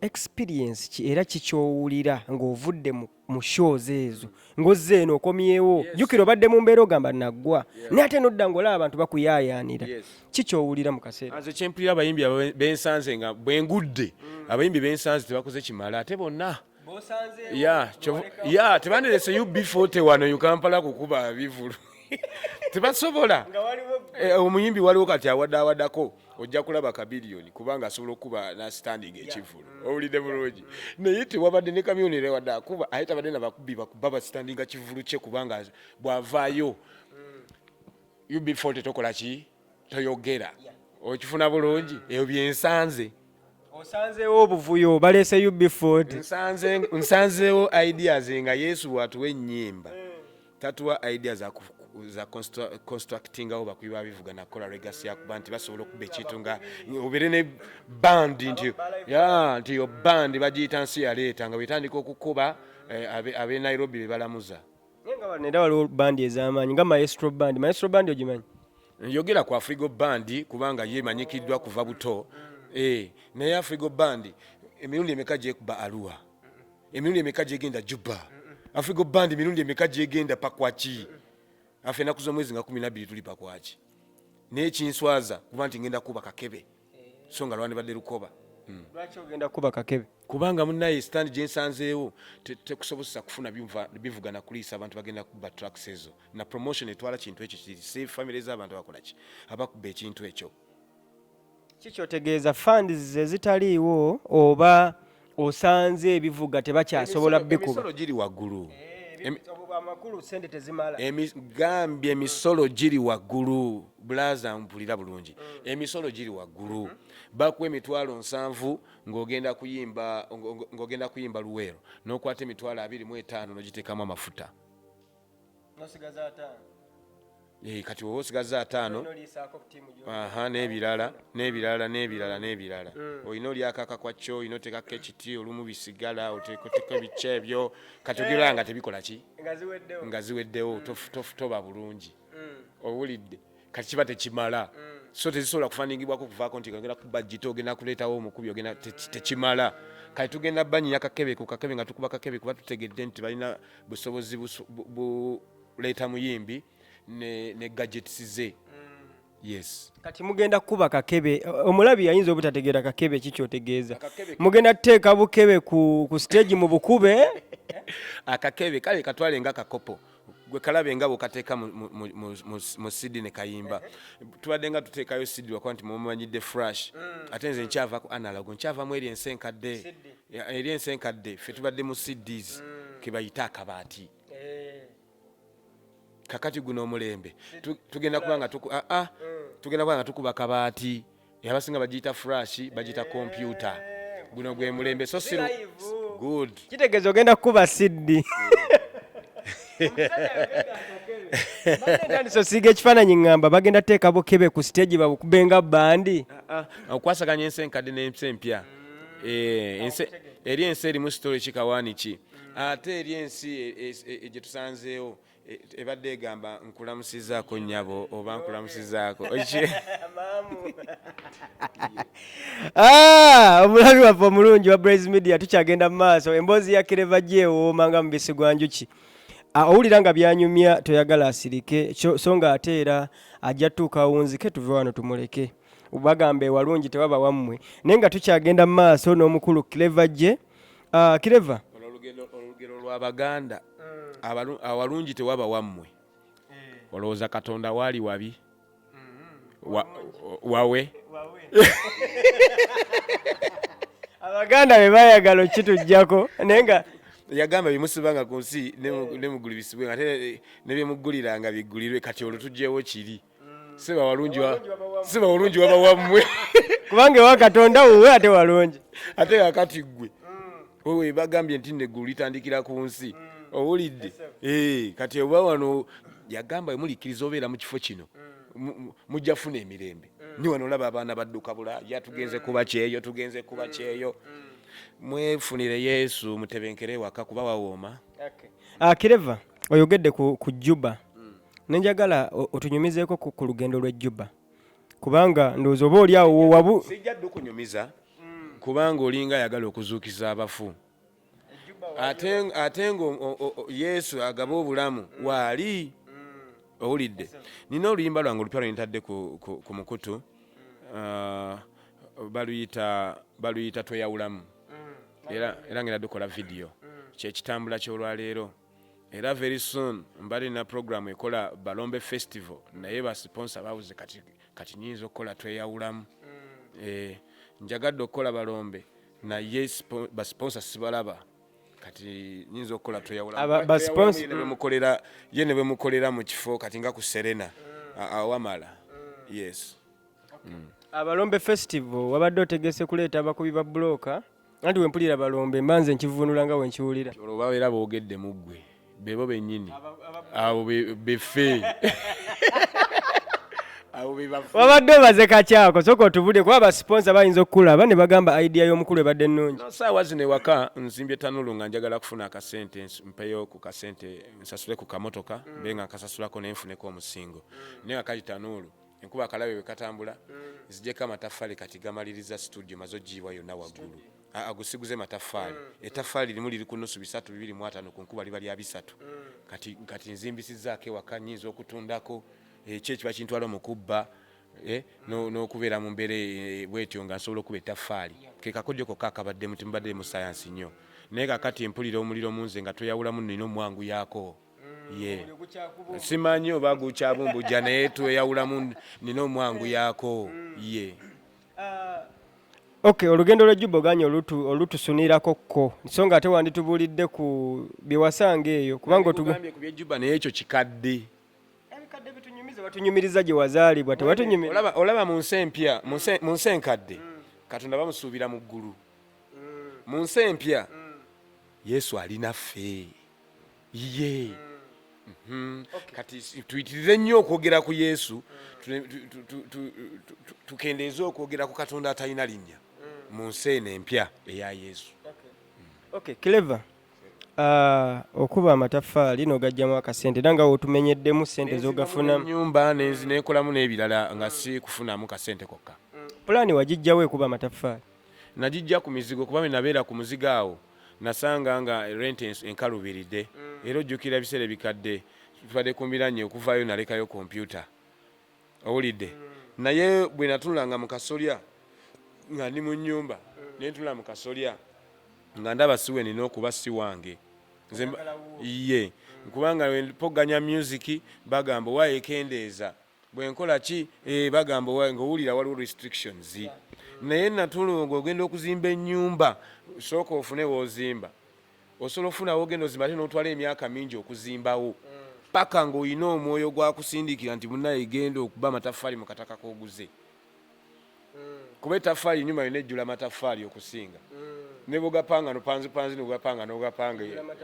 Experience ki era kikyowulira ng'ovudde mu shows ezo ng'ozze eno okomyewo jjukira obadde mu mbeera ogamba naggwa naye ate n'odda ng'olaba abantu bakuyaayaanira kikyowulira mu kaseera. Nze kyempulira abayimbi bensanze nga bwengudde abayimbi bensanze tebakoze kimala ate bonna tebanderese UB40 wano Kampala kukuba bivulu tebasobola. Omuyimbi waliwo kati awaddaako ojja kulaba kabiliyoni kubanga asobola okuba na standing ekivulu owulidde bulungi naye tewabadde ne kamyonero wadde akuba aye tabadde nabakubi bakuba bastandinga kivulu kye kubanga bwavaayo UB40 tokola ki toyogera okifuna bulungi eyo byensanze. Osanzeewo obuvuyo baleese UB40 nsanzeewo ideas nga Yesu bw'atuwa ennyimba tatuwa ideas za constructing aho bakubi babivuga nakola legacy yakuba nti basobola okuba ekintu nga obere ne band nti yo band bagiyita nsi yaleeta nga betandika okukuba abe Nairobi bebalamuza nga banenda waliwo band ez'amaanyi nga Maestro band ogimanyi? Yogera ku Afrigo band kubanga ye manyikiddwa kuva buto naye Afrigo band emirundi emeka gyekuba Arua emirundi emeka gyegenda Juba Afrigo band emirundi emeka gyegenda Pakwaki afe enaku z'omwezi nga 12 tuli Pakwaki naye kinswaza kuba nti ngenda kuba Kakebe so nga lwandibadde Lukoba. Lwaki ogenda kuba Kakebe? Kubanga munnaye stand gye nsanzeewo tekusobozesa kufuna bivuga na kuliisa abantu bagenda kuba tracks ezo na promotion etwala kintu ekyo kiri save family z'abantu bakola ki abakuba ekintu ekyo. Kikyotegeeza funds ezitaliiwo oba osanze ebivuga tebakyasobola bikuba. Emisolo giri waggulu. Amakulu sente tezimala. Gambye emisolo giri waggulu blaza mpulira bulungi. Emisolo giri waggulu. Bakuwa emitwalo 7 ng'ogenda kuyimba Luweero n'okwata emitwalo 25 n'ogiteekamu amafuta. Nosigaza 5. Kati wowe osigaza 5 n'ebirala olina olyakaka kwakyo olina oteekako ekiti olumu bisigala oteekoteko ebica ebyo kati ogeranga nga tebikola ki nga ziweddewo toba bulungi owulidde kati kiba tekimala so tezisobola kufaningibwako kuvaako nti ogenda kuba jito ogenda kuleetawo omukubi ogenda tekimala kati tugenda banyinya kakebe ku kakebe nga tukuba kakebe kuba tutegedde nti balina busobozi buleeta muyimbi ne gadgets ze. Yes. Kati mugenda kuba kakebe omulabi yayinza obutategeera kakebe kikyotegeeza mugenda kuteeka bukebe ku stage mu bukube akakebe kale katwale nga kakopo gwe kalabe nga bokateeka mu CD ne kayimba tubadde nga tuteekayo CD lwakuba nti mumanyidde flash ate nze nkyavaku analog nkyavamu eri ensenkadde ffe tubadde mu CDs ke bayita akabaati kakati guno omulembe tugenda kubanga tukuba kabaati abasinga bagiyita flash bagiyita computer guno gwe mulembe so siru good kitegeeza ogenda kuba CD so siga ekifaananyi ngamba bagenda teeka bukebe ku stage babukubenga bandi okwasaganya ensenkadde n'empya eri ensi erimu sitole kikawaani ki ate eri ensi gye tusanzeewo ebadde egamba nkulamusizaako nnyabo oba nkulamusizaako omulabi waffe omulungi wa Blaze Media tukyagenda mu maaso emboozi ya Clever gyewooma nga mubisi gwa njuki owulira nga byanyumya toyagala asirike so nga ate era ajja tuuka awunzike tuve wano tumuleke bagambe walungi tewaba wammwe naye nga tukyagenda mu maaso n'omukulu Clever gye Clever olugero lw'Abaganda awalungi tewaba wammwe olowooza Katonda waali wabi wawe Abaganda be bayagala okitujjako naye nga yagamba bimusibanga ku nsi ne muguli bisibwe ate ne byemugguliranga biggulirwe kati olwo tugyewo kiri siba walungi waba wammwe kubanga ewa Katonda wuwe ate walungi ate kakati ggwe wewe bagambye nti neggulu litandikira ku nsi owulidde kati oba wano yagamba mulikkiriza obeera mu kifo kino mujja funa emirembe ni wano olaba abaana badduka bula tugenze kuba kyeyo mwefunire Yesu mutebenkere waka kuba wawooma. Clever oyogedde ku Juba nenjagala otunyumizeeko ku lugendo lw'e Juba kubanga ndowooza oba oli awo sijjadde okunyumiza kubanga olinga ayagala okuzuukiza abafu ate ngo Yesu agaba obulamu waali owulidde nina oluyimba lwange olupya lwe ntadde ku mukutu baluyita tweyawulamu era ngera dukola video kyekitambula kyolwaleero era very soon mbali na program ekola Balombe Festival naye basponsa babuze kati nyinza okukola tweyawulamu njagadde okukola Balombe naye basponsa sibalaba kati nyinza okukola tweyawulamu ye ne bemukolera mu kifo kati nga ku Serena awamala yes. Balombe Festival wabadde otegese kuleeta abakubi ba bloka anti wempulira Balombe mbanze nkivunula nga wenkiwulira olwo babeera boogedde mu ggwe bebo bennyini abo befe wabadde obaze kakyako soka otubudde kuba abasponsa bayinza okukulaba ne bagamba idea y'omukulu ebadde ennungi saawa zino ewaka nzimbye tanulu nga njagala kufuna akasente mpeyo ku kasente nsasule ku kamotoka mbe nga nkasasulako nenfuneko omusingo naye akali tanulu enkuba akalabe wekatambula zijjeko amataffaali kati gamaliriza studio maze oggiibwa yonna waggulu agusiguze mataffaali ettaffaali limu liri ku nnusu 325 ku nkuba liba lya 3 kati nzimbisizaako ewaka nnyinza okutundako ekyo ekiba kintwala omukubba n'okubeera mu mbeera bwetyo nga nsobola okuba ettaffaali ke kakodyo kokka akabadde muti mubadde mu sayansi nnyo naye kakati mpulira omuliro munze nga tweyawulamu nina omwangu yaako simanyi oba gukyabumbuja naye tweyawulamu nina omwangu yaako Okay, olugendo lwa Juba oganye olutusunirako ko so nga ate wanditubuulidde ku byewasanga eyo kubanga otugambye ku by'Ejuba naye ekyo kikadde bitunyumiza batunyumiriza gye wazaalibwa tewatunyumiriza olaba mu nsi empya mu nsi enkadde Katonda bamusuubira mu ggulu mu nsi empya Yesu ali naffe kati tuyitirize nnyo okwogera ku Yesu tukendeeze okwogera ku Katonda atalina linnya mu nsi eno empya eya Yesu. Okay, Clever. Okuba amataffaali n'ogajjamu akasente era nga otumenyeddemu ssente z'ogafuna nnyumba nekolamu n'ebirala nga si kufunamu kasente kokka. Pulaani wagijjawo ekuba amataffaali? Nagijja ku mizigo kuba nabeera ku muzigo awo nasanga nga rent enkalubiridde era ojjukira ebiseera bikadde tubadde kumbiranye okuvaayo nalekayo kompyuta owulidde naye bwe natulanga mu kasolya nga ndi mu nnyumba ne ntula mu kasolya nga ndaba siwe nina okuba si wange ye nkubanga mpoganya music bagamba wayekendeeza bwe nkola ki bagamba ng'owulira waliwo restrictions naye natulunga ogenda okuzimba ennyumba sooka ofune w'ozimba osobola ofuna w'ogenda ozimba ate n'otwala emyaka mingi okuzimbawo paka ng'olina omwoyo gwa kusindikira nti munaye genda okuba amataffaali mu kataka k'oguze kuba ettaffaali ennyumba yonna ejjula amataffaali okusinga ne bwogapanga nopanzipanzi n'ogapanga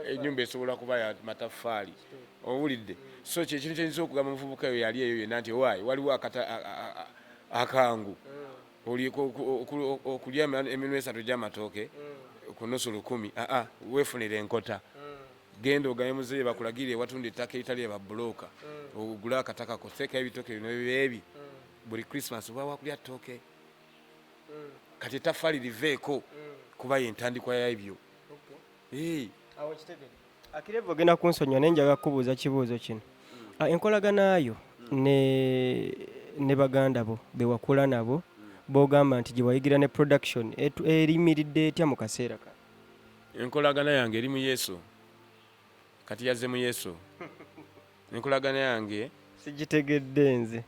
ennyumba esobola kuba ya mataffaali owulidde so kyekintu kyeyinza okugamba omuvubuka eyo yali eyo yenna nti waayi waliwo akangu okulya eminwe esatu gy'amatooke ku nusu 10 weefunira enkota genda ogaye muzeeyi bakulagire ewatunda ettaka eritali eba bulooka ogula akataka koseeka ebitooke bino ebi buli Christmas oba wakulya ttooke kati ettaffaali liveeko kuba yentandikwa y'ebyo. Akirevu ogenda kunsonyiwa naye njaga kubuuza kibuuzo kino. Enkolaganayo ne baganda bo bewakula nabo b'ogamba nti gye wayigira ne production erimiridde etya mu kaseera kano? Enkolagana yange eri mu Yesu. Kati yazze mu Yesu. Enkolagana yange sigitegedde nze.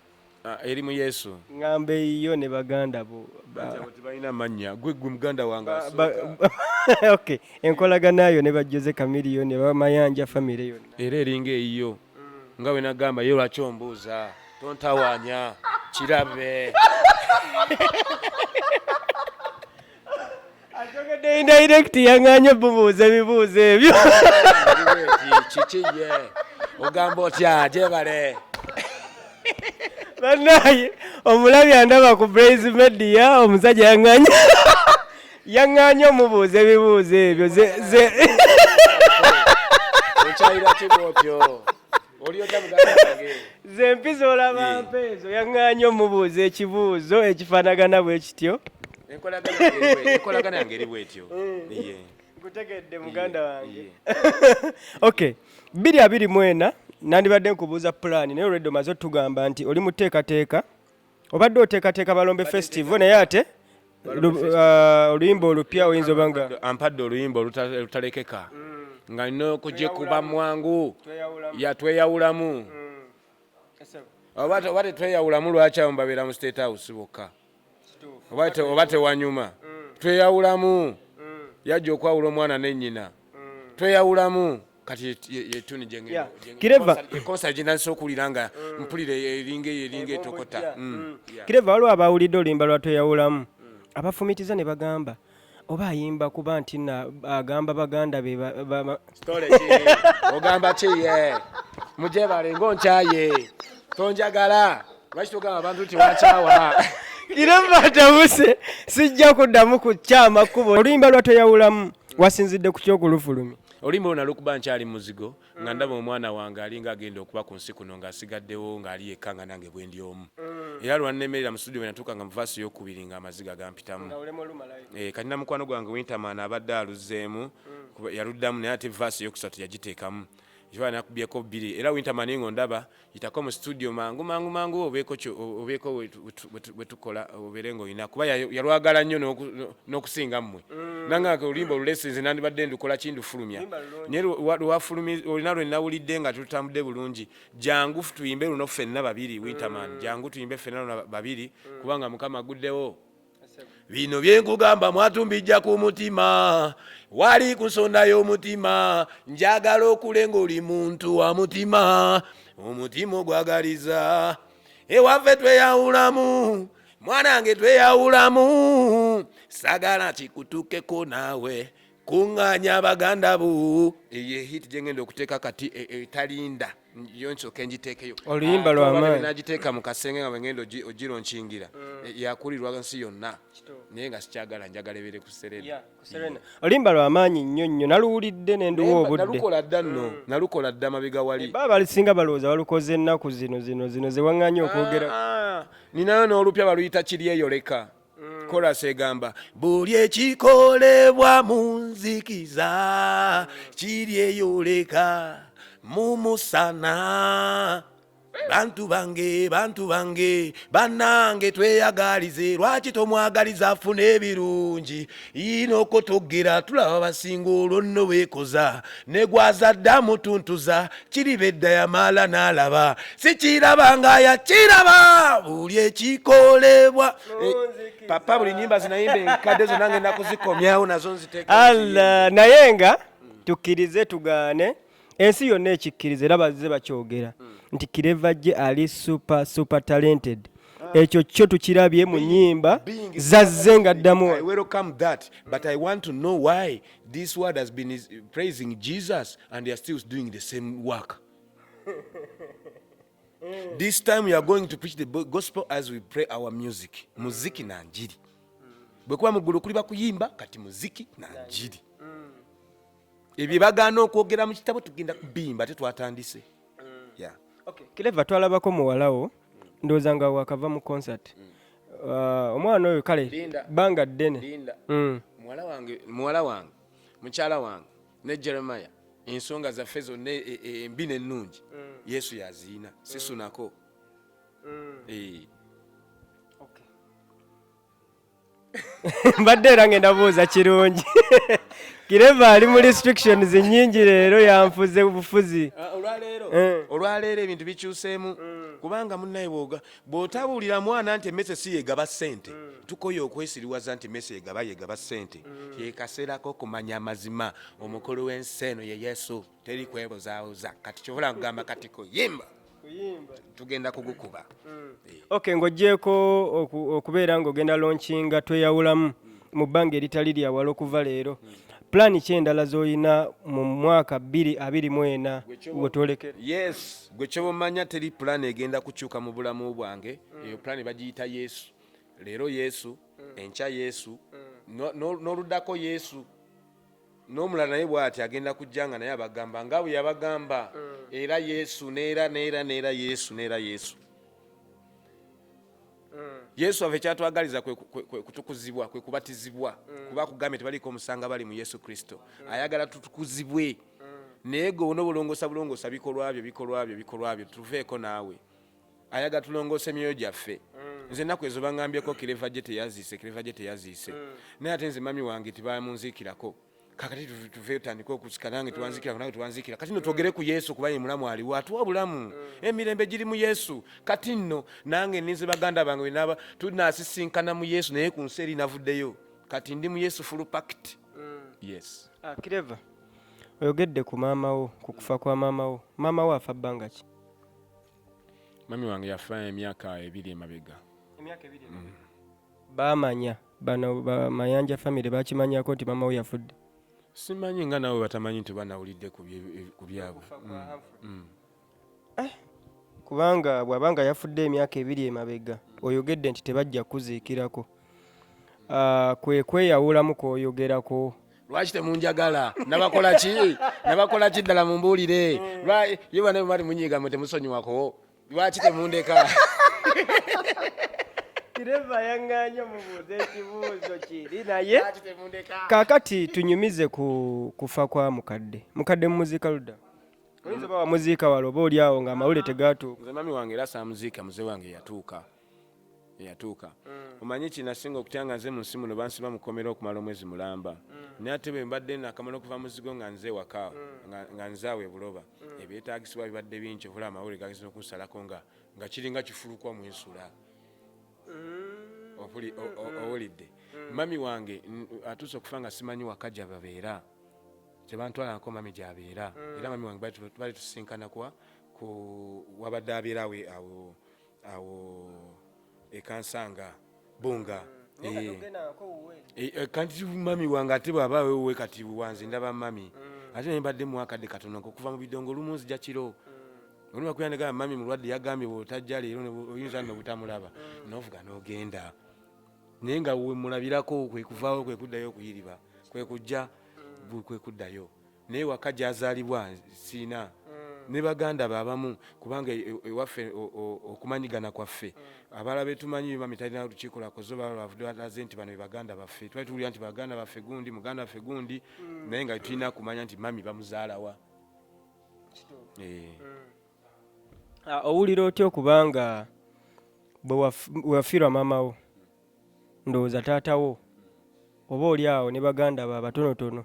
Eri mu Yesu. Ngambe yo ne baganda bo. Tibalina amannya. Gwe muganda wange. Okay. Enkolagana yo ne bajjoze Kamiliyo ne Mayanja Family yonna. Era eringa eyiyo. Nga we nagamba ye lwaki ombuuza. Tontawaanya. Kirabe. Atogedde indirect yaŋŋaanye bubuuza ebibuuzo ebyo. Kiki ye. Ogamba otya gyebale. Bannaye omulabi andaba ku Blaze Media omusajja yaŋŋaanye omubuuza ebibuuzo ebyo okyayira kibwotyo oliyota muganda wange ze mpiza olaba mpeezo yaŋŋaanye omubuuza ekibuuzo ekifaanagana bwe kityo. Enkolagana yange eri bwetyo. Ngutegedde muganda wange. Okay, 2024 nandibadde nkubuuza pulaani naye olwedde omaze otugamba nti oli muteekateeka obadde oteekateeka balombe festival naye ate oluyimba olupya oyinza obanga ampadde oluyimba olutalekeka nga nina okugyekuba mwangu yatweyawulamu oba tetweyawulamu lwaki abo mbabeera mu State House bokka oba tewanyuma tweyawulamu yajja okwawula omwana n'ennyina tweyawulamu kati yetuni jenge Kireva concert jinanso okulira nga mpulire eringa etokota. Kireva waliwo abawulidde oluyimba lwatweyawulamu abafumitiza ne bagamba oba ayimba kuba nti agamba baganda be ogamba ki ye mujebale ng'onkyaye tonjagala lwaki togamba abantu nti wankyawa. Kireva atabuse sijja kuddamu kukyama kkubo. Oluyimba lwatweyawulamu wasinzidde ku kyokulufulumi? Oluyimba luno lukuba nkyali muzigo nga ndaba omwana wange alinga agenda okuba ku nsi kuno ng'asigaddewo ng'ali yekka nga nange bwe ndi omu. Era lwannemerera mu studio bwe natuuka nga mu vaasi ey'okubiri ng'amaziga gampitamu. Kati na mukwano gwange Winterman abadde aluzzeemu yaluddamu naye ate vaasi ey'okusatu yagiteekamu. Jwa nakubyeko 2 era Winterman ngo ndaba yitako mu studio mangu obeeko wetukola oberengo ina kuba yalwagala nnyo n'okusinga mmwe nanga oluyimba olulesinze nandibadde ndukola kindufulumya naye lwafulumi olina lwe nawulidde nga tutambudde bulungi jangu tuyimbe luno ffenna babiri Winterman jangu tuyimbe ffenna luno babiri kubanga Mukama aguddewo. Bino byenkugamba mwatumbijja ku mutima wali ku nsonda y'omutima njagala okulenga oli muntu wa mutima omutima ogwagaliza ewaffe tweyawulamu mwanange tweyawulamu sagala kikutukeko naawe kuŋŋaanya baganda bo eye hit gyengenda okuteeka kati etalinda yonsooka njiteekeyo oluyimba lw'amaanyi nagiteeka mu kasenge nga bwengenda ogironkingira yakulirwa nsi yonna naye nga sikyagala njagala ebere ku Serena. Oluyimba lw'amaanyi nnyo nnyo naluwulidde ne nduwa obudde nalukola dda mabega wali baba balisinga balowooza balukoze ennaku zino ze waŋŋaanye okwogera. Ninayo n'olupya baluyita kiryeyoleka korasi egamba buli ekikolebwa mu nzikiza kiryeyoleka mumusana bantu bange bannange tweyagalize lwaki tomwagaliza afuna ebirungi inoko togera tulaba basinga olwo nno beekoza ne gwazadda mutuntuza kiribedda yamala n'alaba sikiraba nga yakiraba buli ekikolebwa papa buli nyimba zinayimba enkadde zo nange nakuzikomyawo nazo nziteeka naye nga tukkirize tugaane ensi yonna ekikkiriza era bazze bakyogera nti Kireva gye ali super talented. Ekyo kyo tukirabye mu nnyimba zazze nga ddamu. I welcome that, but I want to know why this word has been praising Jesus and they are still doing the same work. This time we are going to preach the gospel as we play our music. Muziki na njiri. Bwekuba muggulu kuliba kuyimba kati muziki na njiri. Ebyo bagaana okwogera mu kitabo tugenda kubimba tetwatandise. Yeah. Okay. Kileva twalabako muwalawo ndowooza nga wakava mu concert. Omwana oyo kale banga ddene. Muwala wange mukyala wange ne Jeremiah ensonga zaffe zonna embi n'ennungi Yesu yaziina sisunako. Mbadde era ngenda buuza kirungi. Kireva ali mu restrictions nnyingi leero yanfuze bufuzi. Olwaleero ebintu bikyuseemu kubanga munnaye bw'otabuulira mwana nti emmese si yegaba ssente tukoye okwesiriwaza nti emmese yegaba ssente yekaseerako kumanya amazima omukulu w'ensi eno ye Yesu teri kwebuzaabuza kati kyobola kugamba katiko yimba tugenda kugukuba. Okay, ng'oggyeko okubeera ng'ogenda launchinga tweyawulamu mu bbanga eritali lya wala okuva leero. Plan ki endala z'olina mu mwaka 2024 wetwolekera? Yes, gwe kyobumanya teri plan egenda kukyuka mu bulamu bwange. Eyo plan bagiyita Yesu. Leero Yesu, enkya Yesu, n'oluddako Yesu. N'omulala naye bw'ati agenda kujjanga naye abagamba nga bwe yabagamba era Yesu neera Yesu neera Yesu. Yesu ave kyatwagaliza kwe kutukuzibwa kwe kubatizibwa kuba kugambye tebaliko omusanga bali mu Yesu Kristo. Ayagala tutukuzibwe naye gwe n'obulongosa bikolwa byo tuveeko naawe. Ayagala tulongoose emyoyo gyaffe. Nze ennaku ezo baŋŋambyeko kireva gye teyaziise naye ate nze mami wange tebamunziikirako. Kakati tuve tandika okusika nange tuwanzikira kati nno twogere ku Yesu kuba ye mulamu aliwo atuwa obulamu emirembe giri mu Yesu. Kati nno nange ninze baganda bange wenaba tunaasisinkana mu Yesu naye ku nsi eri navuddeyo kati ndi mu Yesu full packed. Yes. Kireva oyogedde ku maama wo ku kufa kwa maama wo afa bbanga ki? Mami wange yafa emyaka 2 emabega. Emyaka 2 emabega. Baamanya bano Mayanja Family bakimanyako nti maama wo yafudde? Simanyi nga nawe batamanyi nti banawulidde ku byabwe. Kubanga bw'abanga yafudde emyaka 2 emabega oyogedde nti tebajja kuziikirako. Kwe kweyawulamu kwoyogerako. Lwaki temunjagala? Nabakola ki ddala mumbuulire? Ye bana bali munyiiga mwe temusonyiwako. Lwaki temundeka? Kireva yaŋŋaanya mubuuze ekibuuzo kiri naye kaakati tunyumize ku kufa kwa mukadde mumuziika ludda oyinza oba wamuziika wala oba oli awo ng'amawulire tegaatuuka. Nze mami wange era saamuziika muze wange yatuuka. Omanyi kinasinga okutyanga nze mu nsi muno bansiba mukomera okumala omwezi mulamba naye ate bwe mbadde nakamala okuva muzigo nga nze waka nga nzaawe buloba ebyetaagisibwa bibadde bingi obula amawulire gageza okunsalako nga kiringa kifulukwa mu ensula. Owulidde mami wange atuuse okufa nga simanyi waka gyababeera tebantwalanako mami gyabeera era mami wange bali tusinkana wabadde abeerawe awo ekansanga bunga. Kanti mami wange ate bw'aba wewe kati wanze ndaba mami ate naye mbadde muwakadde katono okuva mu bidongo lumu nzija kiro oluma kuyandagala mami mulwadde yagambye bw'otajja leero oyinza nno butamulaba n'ovuga n'ogenda naye nga we mulabirako kwe kuvaawo kwe kuddayo okuyiriba kwe kujja kwe kuddayo naye waka gyazaalibwa siina ne baganda baabamu kubanga ewaffe okumanyigana kwaffe abalala betumanyi mami talina lukiiko lwakoze oba lwavudde alaze nti bano be baganda baffe twali tuwulira nti baganda baffe gundi muganda waffe gundi naye nga tulina kumanya nti mami bamuzaalawa. Owulira otya okubanga bwe wafiirwa maama wo ndowooza taatawo oba oli awo ne baganda ba batonotono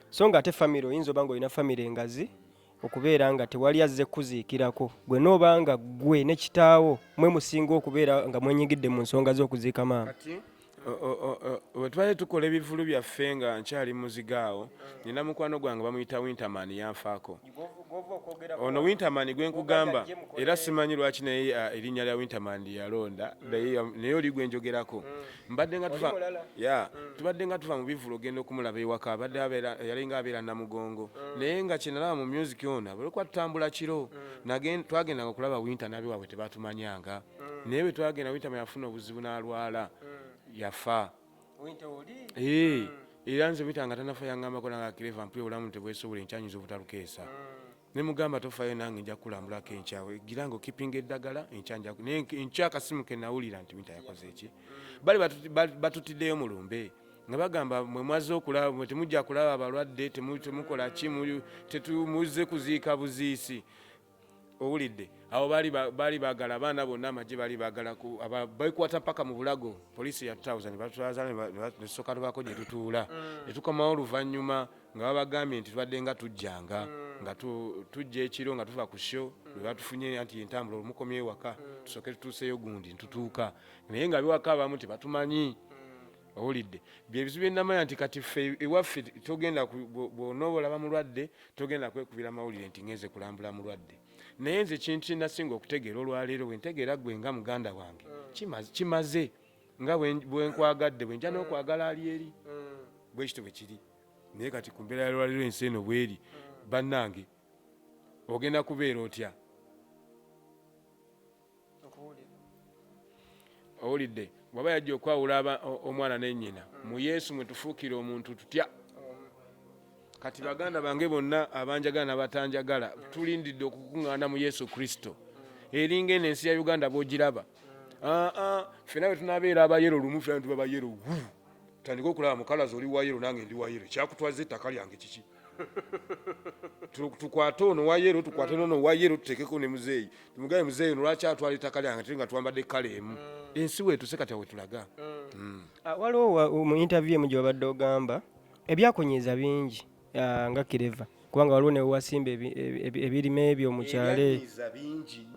so nga ate famire oyinza oba nga olina famire engazi okubeera nga tewali azze kuziikirako gwe n'obanga gwe ne kitaawo mwe musinga okubeera nga mwenyigidde mu nsonga z'okuziika maama? Kati bwe twali tukola ebivulu byaffe nga nkyali muzigaawo nina mukwano gwange bamuyita Winterman yanfaako ono Winterman gwe nkugamba era simanyi lwaki naye erinnya lya Winterman yalonda naye oli gwe njogerako tubadde nga tuva mu bivulu ogenda okumulaba ewaka yalinga abeera Namugongo naye nga kyenalaba mu music ona bwelikuba tutambula kiro twagendanga okulaba Winter nabe waabwe tebatumanyanga naye bwe twagenda Winterman yafuna obuzibu n'alwala yafa era nze bitanga tanafa yangambako nange Clever mpulira obulamu tebwesobola enkyanyiza obutalukeesa ne mugamba tofayo nange nja kulambulako enkyawe gira nga okipinga eddagala enkya akasimu ke nawulira nti Winter yakoze eki bali batutiddeyo mu lumbe nga bagamba mwe mwaze okulaba mwe temujja kulaba abalwadde temukola ki temuzze kuziika buziisi owulidde awo bali bagala abaana bonna amagye bali bagala bakwata paka mu bulago poliisi ya 2000 batulaza nesoka tubako gye tutuula netukomawo oluvannyuma nga babagambye nti tubadde nga tujjanga nga tujja ekiro nga tuva ku show bwe batufunye anti entambula olumukomye ewaka tusooke tutuuseyo gundi ntutuuka naye nga biwaka abamu tebatumanyi owulidde byebizibu byenamanya nti kati ffe ewaffe togenda bw'onooba mulwadde togenda kwekubira mawulire nti ngenze kulambula mulwadde naye nze kintu kinasinga okutegeera olwaleero bwe ntegeera gwe nga muganda wange kimaze nga bwe nkwagadde bwe nja n'okwagala ali eri bwe kityo bwe kiri naye kati ku mbeera yalwaleero ensi eno bweri bannange ogenda kubeera otya owulidde bwaba yajja okwawula omwana n'ennyina mu Yesu mwe tufuukira omuntu tutya kati baganda bange bonna abanjagala n'abatanjagala tulindidde okukuŋŋaana mu Yesu Kristo eringa eno ensi ya Uganda bw'ogiraba ffenna bwe tunaabeera abayero lumu ffenna tuba bayero tandika okulaba mukalazi oli wayero nange ndi wayero kyakutwaza ettaka lyange kiki tukwate ono wayero tukwate nono wayero tuteekeko ne muzeeyi tumugabe muzeeyi ono lwaki atwala ettaka lyange tuli nga twambadde kala emu ensi weetuse kati awe tulaga waliwo mu interview emu gye wabadde ogamba ebyakonyiza bingi nga Clever kubanga waliwo ne wasimba ebirime ebyo mu kyale bingi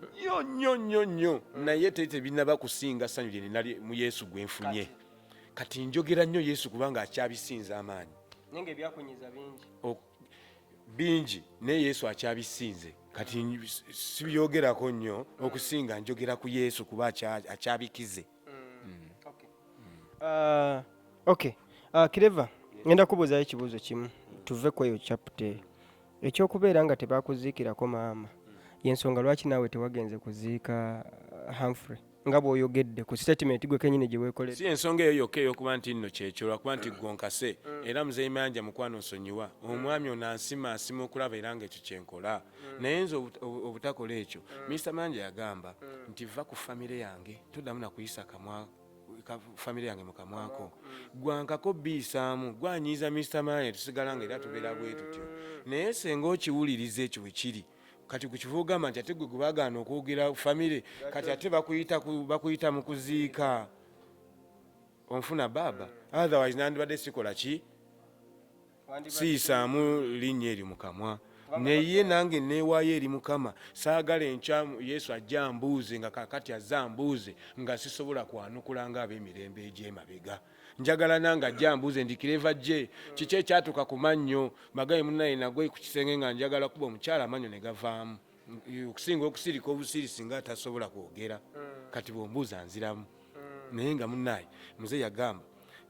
nnyo naye tebinaba kusinga ssanyu lye nali mu Yesu gwe nfunye kati njogera nnyo Yesu kubanga akyabisinza amaanyi ninga ebyakonyiza bingi naye Yesu akyabisinze kati sibyogerako nnyo okusinga njogera ku Yesu kuba akyabikize. Clever ngenda kubuuzayo ekibuuzo kimu tuve ku eyo chapter ekyokubeera nga tebakuziikirako maama yensonga lwaki naawe tewagenze kuziika Humphrey nga bw'oyogedde ku statement gwe kenyini gye weekolera si ensonga eyo yokka ey'okuba nti nno kyekyo lwakuba nti gwonkase era muzeeyi Mayanja mukwano nsonyiwa omwami ono ansima okulaba era nga ekyo kyenkola naye nze obutakola ekyo Mr. Mayanja yagamba nti va ku famire yange toddamu nakuyisa kamwa famire yange mukamwako gwankako biisaamu gwanyiiza Mr. Mayanja tusigala nga era tubeera bwe tutyo naye senga okiwuliriza ekyo bwe kiri kati kukivuugamba nti ate gwe gubagaana okwogera famire kati ate bakuyita mu kuziika onfuna baaba otherwise nandibadde sikola ki siisaamu linnya eri mu kamwa naye nange neewaayo eri Mukama saagala enkya Yesu ajja ambuuze nga kakati azze ambuuze nga sisobola kwanukula nga ab'emirembe egy'emabega njagala nange ajja ambuuze ndi Clever gye kiki ekyatuuka ku mannyo magaye munnaye nagwe ku kisenge nga njagala kuba omukyala amannyo ne gavaamu okusinga okusirika obusiri singa atasobola kwogera kati bw'ombuuza nziramu naye nga munnaye muze yagamba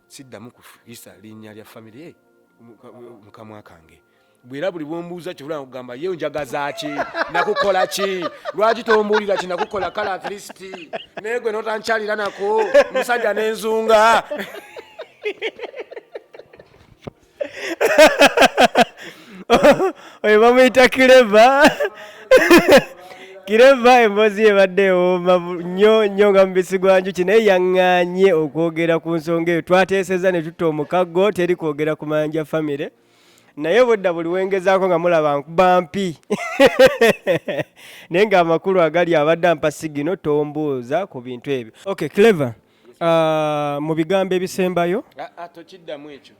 siddamu kuyisa linnya lya famire mukamwa kange bwera buli bwombuuza kyobula kugamba ye njagaza ki nakukola ki lwaki tombuulira ki nakukola kala at least naye gwe notankyalira nako omusajja n'enzunga oyo bamuyita Clever Clever emboozi ebadde ewooma nnyo nga mubisi gwa njuki naye yaŋŋaanye okwogera ku nsonga eyo twateeseza ne tutta omukaggo teri kwogera ku Mayanja family naye budda buli wengezaako nga mulaba nkuba mpi naye ng'amakulu agali abadde ampa sigino tombuuza ku bintu ebyo. Okay, Clever, mu bigambo ebisembayo tokiddamu ekyo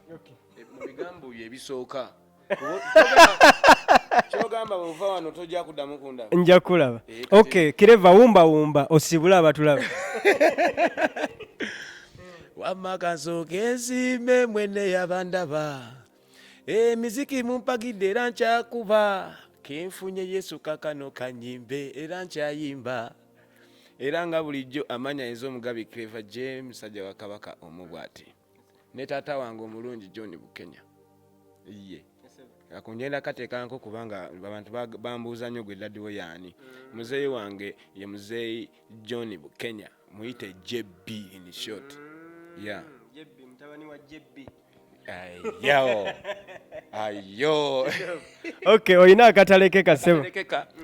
mu bigambo byo ebisooka kyogamba bw'ova wano tojja kuddamu kundaba nja kulaba. Okay, Clever, wumba osibule abatulaba. wamakansooka ensiime mwene yabandaba emiziki mumpagidde era nkyakuba kenfunye yesu kakano kanyimbe era nkyayimba era nga bulijjo amanya ez'omugabi Clever J musajja wa kabaka omubwati ne taata wange omulungi John Bukenya ye akungenda kateekanko kubanga abantu bambuuza nnyo gwe daddi we yaani muzeeyi wange ye muzeeyi John Bukenya muyite JB in short yeah JB mtabani wa JB ayo okay oyina akatalekeka sebo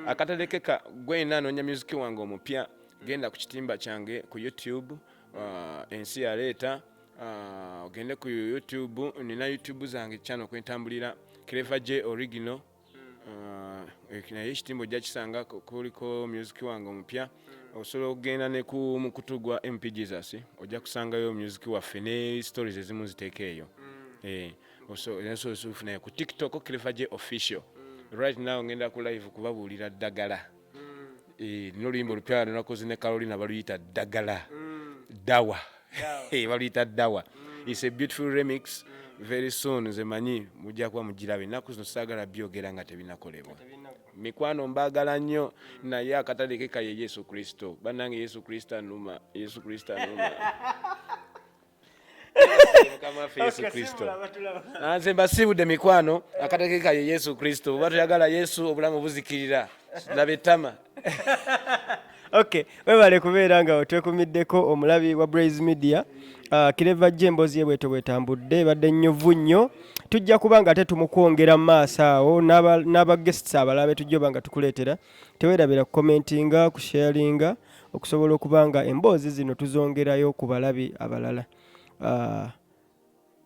akatalekeka gwena anonya music wange omupya genda ku kitimba kyange ku YouTube ensi yaleeta ogende ku YouTube nina YouTube zange channel kwentambulira Clever J original naye ekitimba ojja kisanga kuliko music wange omupya osobola okugenda ne ku mukutu gwa MP Jesus ojja kusangayo music waffe ne stories ezimu ziteeka eyo also sufuna ku TikTok Clever J official right now ngenda ku live kubabuulira ddagala nino luyimba olupya nakoze ne Carolina baluyita ddagala dawa baluyita dawa. It's a beautiful remix. Very soon nze manyi mujja kuba mugirabe ennaku zino saagala byogera nga tebinakolebwa mikwano mbaagala nnyo naye akatalekeka ye Yesu Kristo bannange Yesu Kristo anuma Yesu Kristo nze mbasibudde mikwano akatalekeka ye Yesu Kristo oba toyagala Yesu obulamu buzikirira labe tama okay webale kubeera nga otwekumiddeko omulabi wa Blaze Media Clever J emboozi ye bweto bwetambudde badde nnyovu nnyo tujja kuba nga tetumukwongera mu maaso awo n'aba guests abalabe tujja banga tukuleetera teweerabira ku commentinga ku sharinga okusobola okuba nga emboozi zino tuzongerayo ku balabi abalala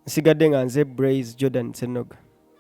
nsigadde nga nze Blaze Jordan Senoga.